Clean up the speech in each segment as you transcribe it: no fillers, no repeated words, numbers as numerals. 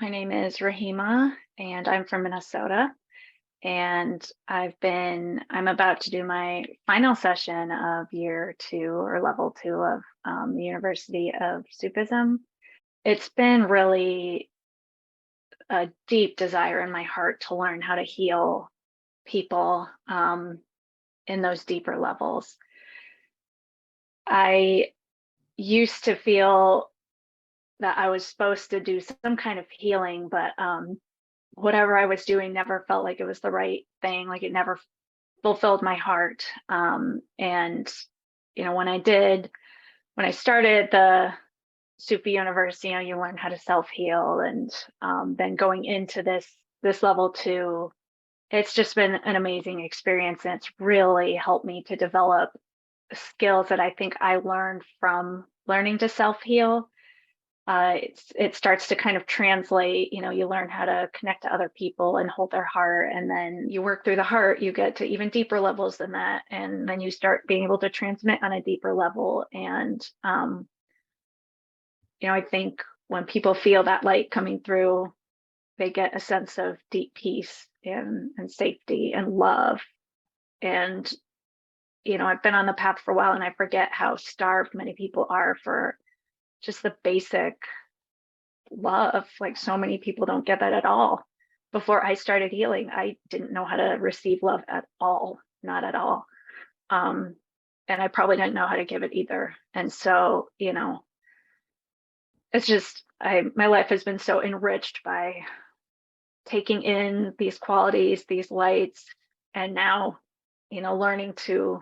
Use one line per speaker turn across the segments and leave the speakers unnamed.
My name is Rahima, and I'm from Minnesota. And I'm about to do my final session of year two or level two of the University of Sufism. It's been really a deep desire in my heart to learn how to heal people in those deeper levels. I used to feel that I was supposed to do some kind of healing, but whatever I was doing never felt like it was the right thing. Like it never fulfilled my heart. And when I started the Sufi University, you learn how to self heal, and then going into this level two, it's just been an amazing experience, and it's really helped me to develop skills that I think I learned from learning to self heal. It starts to kind of translate. You learn how to connect to other people and hold their heart, and then you work through the heart, you get to even deeper levels than that, and then you start being able to transmit on a deeper level. And I think when people feel that light coming through, they get a sense of deep peace and safety and love. And I've been on the path for a while, and I forget how starved many people are for just the basic love. Like, so many people don't get that at all. Before I started healing, I didn't know how to receive love at all, not at all. And I probably didn't know how to give it either. And so, it's just my life has been so enriched by taking in these qualities, these lights, and now, learning to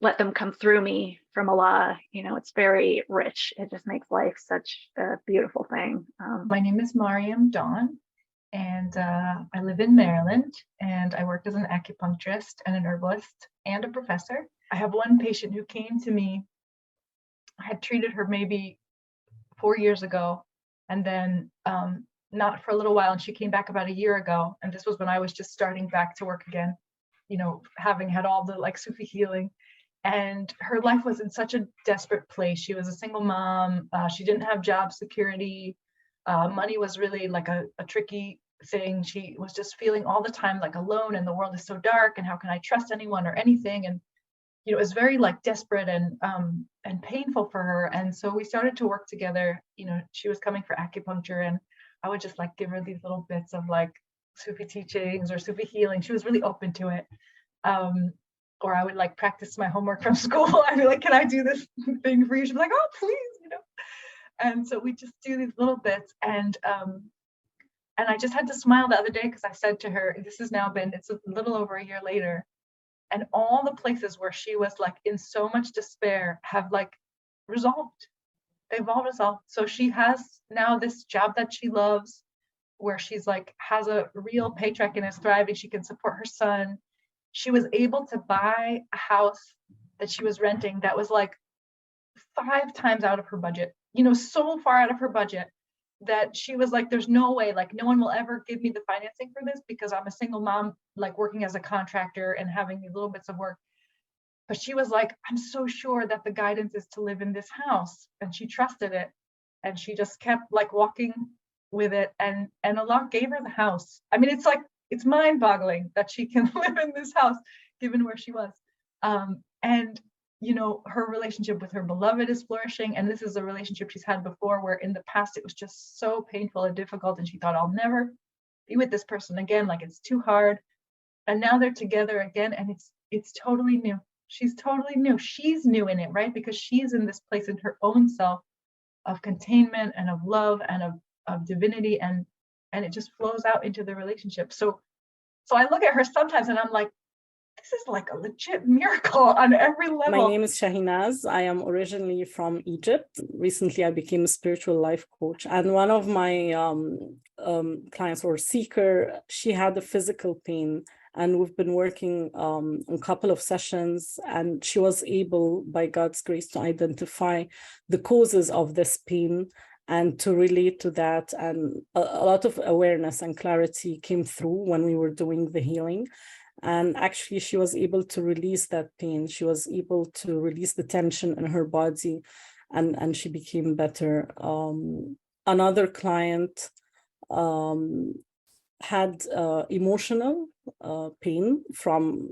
let them come through me from Allah. It's very rich. It just makes life such a beautiful thing.
My name is Mariam Dawn, and I live in Maryland, and I work as an acupuncturist and an herbalist and a professor. I have one patient who came to me. I had treated her maybe 4 years ago, and then not for a little while, and she came back about a year ago, and this was when I was just starting back to work again, having had all the Sufi healing. And her life was in such a desperate place. She was a single mom. She didn't have job security. Money was really like a tricky thing. She was just feeling all the time like alone, and the world is so dark, and how can I trust anyone or anything? And it was very desperate and painful for her. And so we started to work together. She was coming for acupuncture, and I would just give her these little bits of Sufi teachings or Sufi healing. She was really open to it. Or I would practice my homework from school. I'd be like, can I do this thing for you? She'd be like, oh, please, And so we just do these little bits. And I just had to smile the other day because I said to her, it's a little over a year later. And all the places where she was in so much despair have resolved. They've all resolved. So she has now this job that she loves, where she's has a real paycheck and is thriving. She can support her son. She was able to buy a house that she was renting that was 5 times out of her budget, so far out of her budget that she was there's no way, no one will ever give me the financing for this because I'm a single mom, working as a contractor and having these little bits of work. But she was I'm so sure that the guidance is to live in this house. And she trusted it. And she just kept walking with it. And Allah gave her the house. I mean, it's mind-boggling that she can live in this house given where she was. And her relationship with her beloved is flourishing, and this is a relationship she's had before where in the past it was just so painful and difficult, and she thought, I'll never be with this person again, it's too hard. And now they're together again, and it's totally new. She's totally new. She's new in it, right? Because she's in this place in her own self of containment and of love and of divinity, and it just flows out into the relationship. So I look at her sometimes and I'm like, this is a legit miracle on every level.
My name is Shahinaz. I am originally from Egypt. Recently, I became a spiritual life coach. And one of my clients or seeker, she had a physical pain. And we've been working on a couple of sessions, and she was able, by God's grace, to identify the causes of this pain and to relate to that. And a lot of awareness and clarity came through when we were doing the healing. And actually, she was able to release that pain. She was able to release the tension in her body, and she became better. Another client, had emotional pain from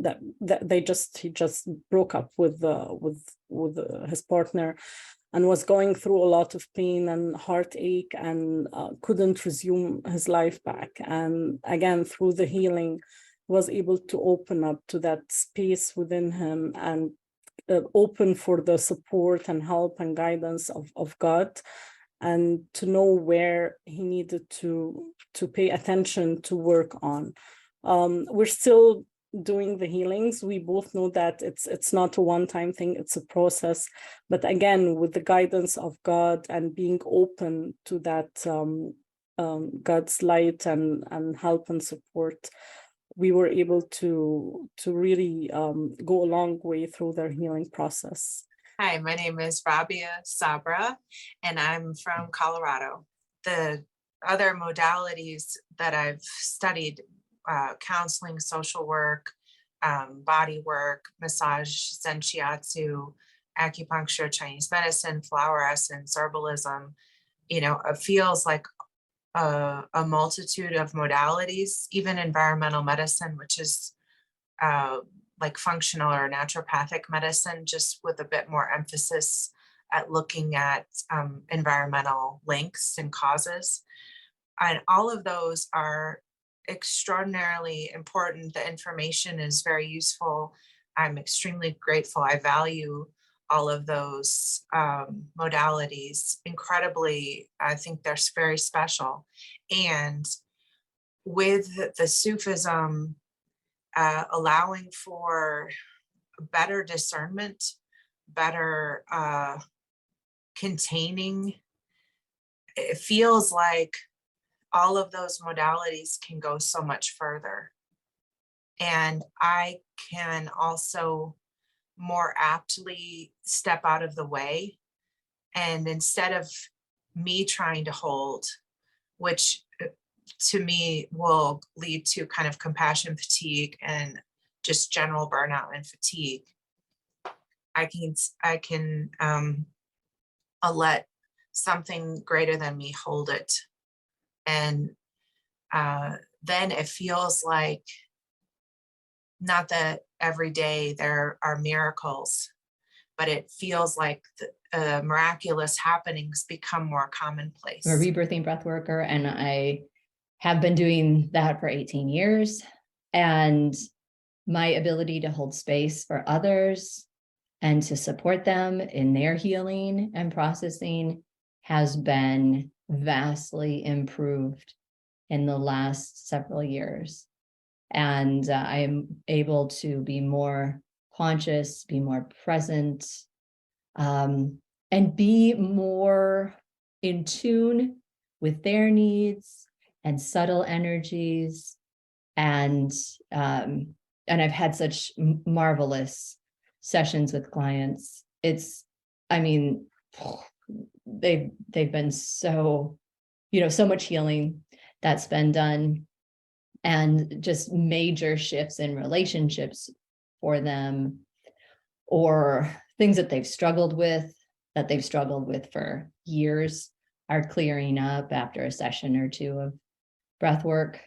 that he just broke up with his partner, and was going through a lot of pain and heartache, and couldn't resume his life back. And again, through the healing, was able to open up to that space within him, and open for the support and help and guidance of God, and to know where he needed to pay attention to work on. We're still doing the healings. We both know that it's not a one-time thing, it's a process. But again, with the guidance of God and being open to that God's light and help and support, we were able to really go a long way through their healing process.
Hi, my name is Rabia Sabra, and I'm from Colorado. The other modalities that I've studied, counseling, social work, body work, massage, Zen Shiatsu, acupuncture, Chinese medicine, flower essence, herbalism, it feels like a multitude of modalities, even environmental medicine, which is like functional or naturopathic medicine, just with a bit more emphasis at looking at environmental links and causes. And all of those are extraordinarily important. The information is very useful. I'm extremely grateful. I value all of those modalities incredibly. I think they're very special. And with the Sufism allowing for better discernment, better containing, it feels like all of those modalities can go so much further. And I can also more aptly step out of the way. And instead of me trying to hold, which to me will lead to kind of compassion fatigue and just general burnout and fatigue, I can let something greater than me hold it. And then it feels like, not that every day there are miracles, but it feels like the miraculous happenings become more commonplace.
I'm a rebirthing breath worker, and I have been doing that for 18 years. And my ability to hold space for others and to support them in their healing and processing has been vastly improved in the last several years. And I am able to be more conscious, be more present, and be more in tune with their needs and subtle energies. And I've had such marvelous sessions with clients. They've been so, so much healing that's been done, and just major shifts in relationships for them, or things that they've struggled with for years, are clearing up after a session or two of breath work.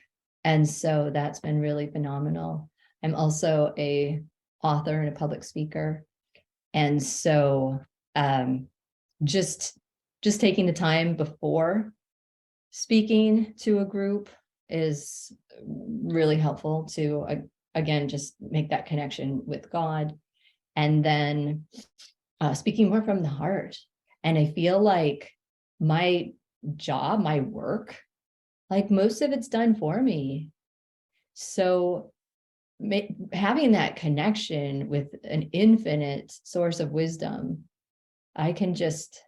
And so that's been really phenomenal. I'm also a author and a public speaker. And so just taking the time before speaking to a group is really helpful to, again, just make that connection with God. And then speaking more from the heart. And I feel like my job, my work, like most of it's done for me. So having that connection with an infinite source of wisdom, I can just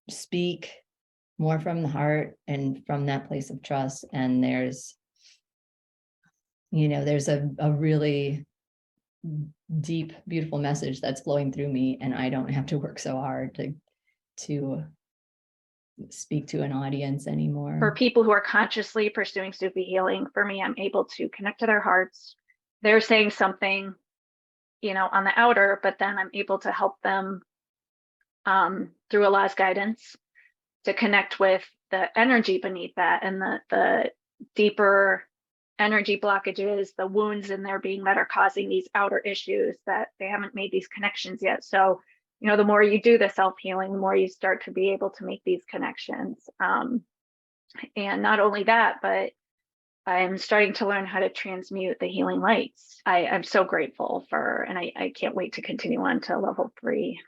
speak more from the heart and from that place of trust. And there's a really deep, beautiful message that's flowing through me, and I don't have to work so hard to speak to an audience anymore.
For people who are consciously pursuing Sufi healing, for me, I'm able to connect to their hearts. They're saying something, on the outer, but then I'm able to help them through Allah's guidance to connect with the energy beneath that and the deeper energy blockages, the wounds in their being that are causing these outer issues that they haven't made these connections yet. So, you know, the more you do the self-healing, the more you start to be able to make these connections. And not only that, but I'm starting to learn how to transmute the healing lights. I'm so grateful for, and I can't wait to continue on to level 3.